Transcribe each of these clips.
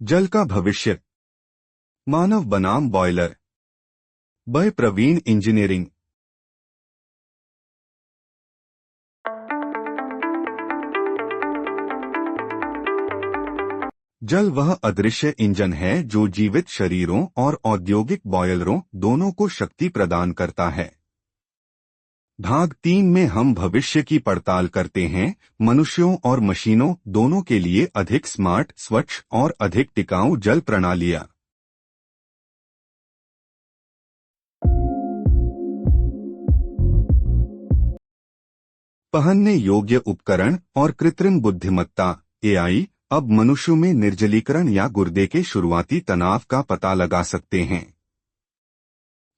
जल का भविष्य। मानव बनाम बॉयलर। Bye Praveen engineering. जल वह अदृश्य इंजन है जो जीवित शरीरों और औद्योगिक बॉयलरों दोनों को शक्ति प्रदान करता है। भाग 3 में हम भविष्य की पड़ताल करते हैं, मनुष्यों और मशीनों दोनों के लिए अधिक स्मार्ट, स्वच्छ और अधिक टिकाऊ जल प्रणालियां। पहनने योग्य उपकरण और कृत्रिम बुद्धिमत्ता एआई अब मनुष्यों में निर्जलीकरण या गुर्दे के शुरुआती तनाव का पता लगा सकते हैं।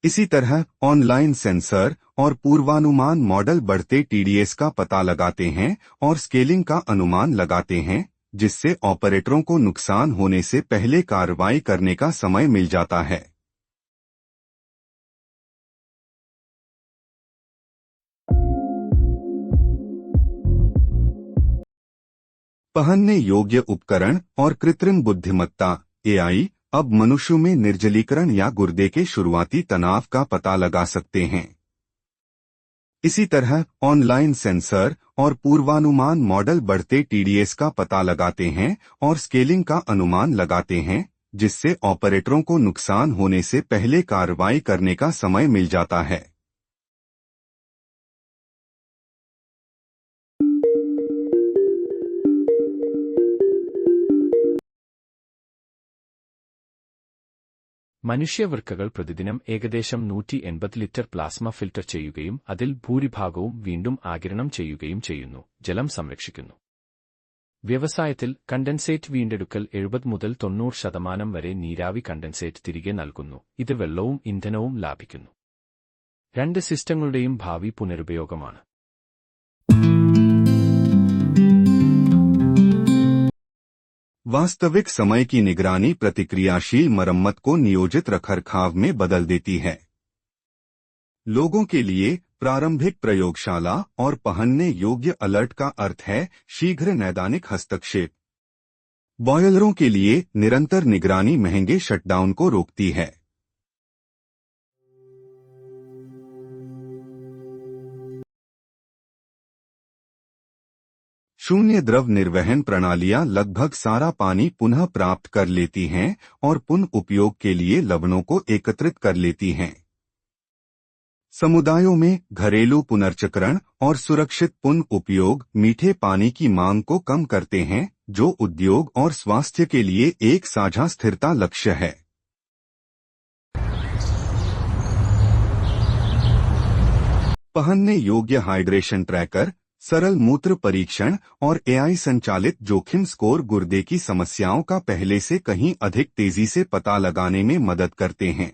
इसी तरह ऑनलाइन सेंसर और पूर्वानुमान मॉडल बढ़ते टीडीएस का पता लगाते हैं और स्केलिंग का अनुमान लगाते हैं, जिससे ऑपरेटरों को नुकसान होने से पहले कार्रवाई करने का समय मिल जाता है। पहनने योग्य उपकरण और कृत्रिम बुद्धिमत्ता एआई अब मनुष्यों में निर्जलीकरण या गुर्दे के शुरुआती तनाव का पता लगा सकते हैं। इसी तरह ऑनलाइन सेंसर और पूर्वानुमान मॉडल बढ़ते टीडीएस का पता लगाते हैं और स्केलिंग का अनुमान लगाते हैं, जिससे ऑपरेटरों को नुकसान होने से पहले कार्रवाई करने का समय मिल जाता है। മനുഷ്യവൃക്കകൾ പ്രതിദിനം ഏകദേശം 180 ലിറ്റർ പ്ലാസ്മ ഫിൽട്ടർ ചെയ്യുകയും അതിൽ ഭൂരിഭാഗവും വീണ്ടും ആഗിരണം ചെയ്യുകയും ചെയ്യുന്നു. ജലം സംരക്ഷിക്കുന്നു. വ്യവസായത്തിൽ കണ്ടൻസേറ്റ് വീണ്ടെടുക്കൽ 70 മുതൽ 90% വരെ നീരാവി കണ്ടൻസേറ്റ് തിരികെ നൽകുന്നു. ഇത് വെള്ളവും ഇന്ധനവും ലാഭിക്കുന്നു. രണ്ട് സിസ്റ്റങ്ങളുടെയും ഭാവി പുനരുപയോഗമാണ്. वास्तविक समय की निगरानी प्रतिक्रियाशील मरम्मत को नियोजित रखरखाव में बदल देती है। लोगों के लिए प्रारंभिक प्रयोगशाला और पहनने योग्य अलर्ट का अर्थ है शीघ्र नैदानिक हस्तक्षेप। बॉयलरों के लिए निरंतर निगरानी महंगे शटडाउन को रोकती है। शून्य द्रव निर्वहन प्रणालियां लगभग सारा पानी पुनः प्राप्त कर लेती हैं और पुनः उपयोग के लिए लवणों को एकत्रित कर लेती हैं। समुदायों में घरेलू पुनर्चक्रण और सुरक्षित पुनः उपयोग मीठे पानी की मांग को कम करते हैं, जो उद्योग और स्वास्थ्य के लिए एक साझा स्थिरता लक्ष्य है। पहनने योग्य हाइड्रेशन ट्रैकर, सरल मूत्र परीक्षण और एआई संचालित जोखिम स्कोर गुर्दे की समस्याओं का पहले से कहीं अधिक तेजी से पता लगाने में मदद करते हैं।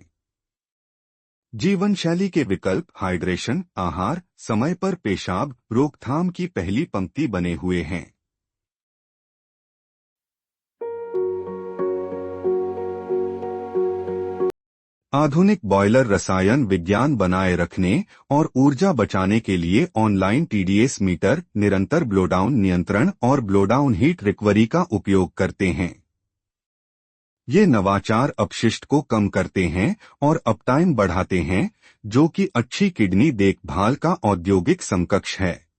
जीवन शैली के विकल्प हाइड्रेशन, आहार, समय पर पेशाब, रोकथाम की पहली पंक्ति बने हुए हैं। आधुनिक बॉयलर रसायन विज्ञान बनाए रखने और ऊर्जा बचाने के लिए ऑनलाइन टीडीएस मीटर, निरंतर ब्लोडाउन नियंत्रण और ब्लोडाउन हीट रिकवरी का उपयोग करते हैं। ये नवाचार अपशिष्ट को कम करते हैं और अपटाइम बढ़ाते हैं, जो कि अच्छी किडनी देखभाल का औद्योगिक समकक्ष है।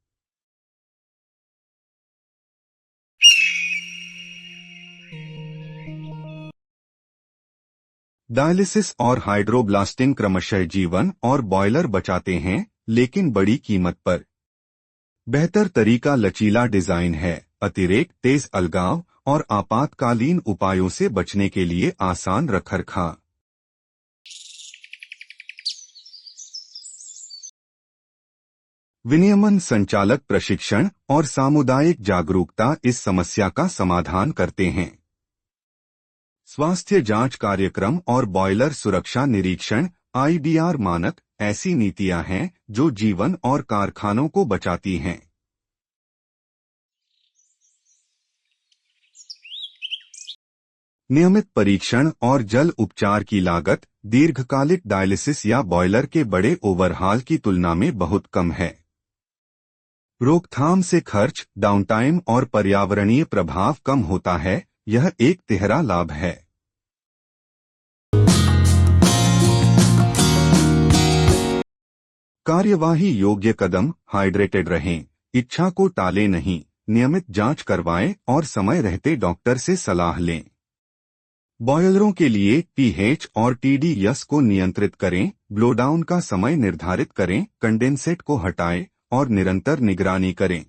डायलिसिस और हाइड्रोब्लास्टिंग क्रमशः जीवन और बॉयलर बचाते हैं, लेकिन बड़ी कीमत पर। बेहतर तरीका लचीला डिजाइन है, अतिरेक, तेज अलगाव और आपातकालीन उपायों से बचने के लिए आसान रखरखाव। विनियमन संचालक प्रशिक्षण और सामुदायिक जागरूकता इस समस्या का समाधान करते हैं। स्वास्थ्य जांच कार्यक्रम और बॉयलर सुरक्षा निरीक्षण आईबीआर मानक ऐसी नीतियां हैं जो जीवन और कारखानों को बचाती हैं। नियमित परीक्षण और जल उपचार की लागत दीर्घकालिक डायलिसिस या बॉयलर के बड़े ओवरहाल की तुलना में बहुत कम है। रोकथाम से खर्च, डाउनटाइम और पर्यावरणीय प्रभाव कम होता है, यह एक तिहरा लाभ है। कार्यवाही योग्य कदम, हाइड्रेटेड रहें, इच्छा को टालें नहीं, नियमित जांच करवाएं और समय रहते डॉक्टर से सलाह लें। बॉयलरों के लिए पीएच और टीडीएस को नियंत्रित करें, ब्लोडाउन का समय निर्धारित करें, कंडेंसेट को हटाएं और निरंतर निगरानी करें।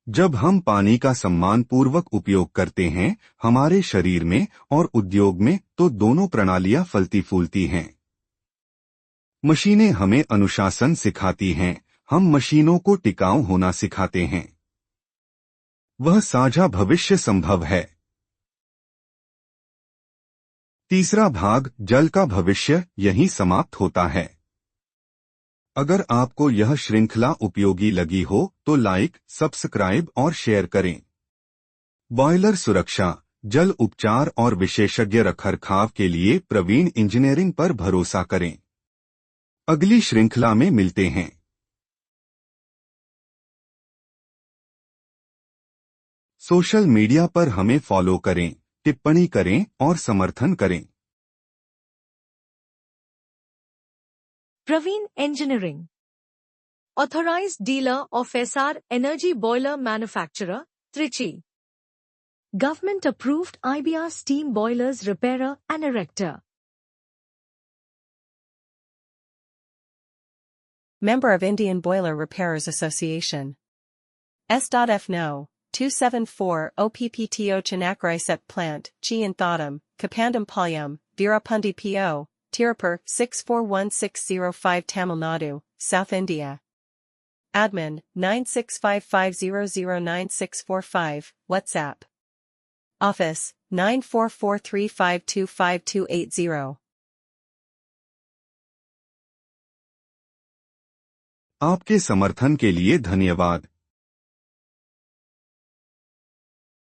जब हम पानी का सम्मानपूर्वक उपयोग करते हैं, हमारे शरीर में और उद्योग में, तो दोनों प्रणालियां फलती फूलती हैं। मशीनें हमें अनुशासन सिखाती हैं, हम मशीनों को टिकाऊ होना सिखाते हैं। वह साझा भविष्य संभव है। तीसरा भाग, जल का भविष्य, यहीं समाप्त होता है। अगर आपको यह श्रृंखला उपयोगी लगी हो तो लाइक, सब्सक्राइब और शेयर करें। बॉयलर सुरक्षा, जल उपचार और विशेषज्ञ रखरखाव के लिए प्रवीण इंजीनियरिंग पर भरोसा करें। अगली श्रृंखला में मिलते हैं। सोशल मीडिया पर हमें फॉलो करें, टिप्पणी करें और समर्थन करें। Praveen Engineering, authorized dealer of SR Energy Boiler Manufacturer, Trichy. Government approved IBR steam boilers repairer and erector. Member of Indian Boiler Repairers Association. S.F. No. 274 OPPTO Chanakrai Set Plant, Chi and Thodam, Kapandam Palyam, Veerapundi P.O., Tirupur 641605 Tamil Nadu, South India. Admin 9655009645, WhatsApp. Office 9443525280. आपके समर्थन के लिए धन्यवाद।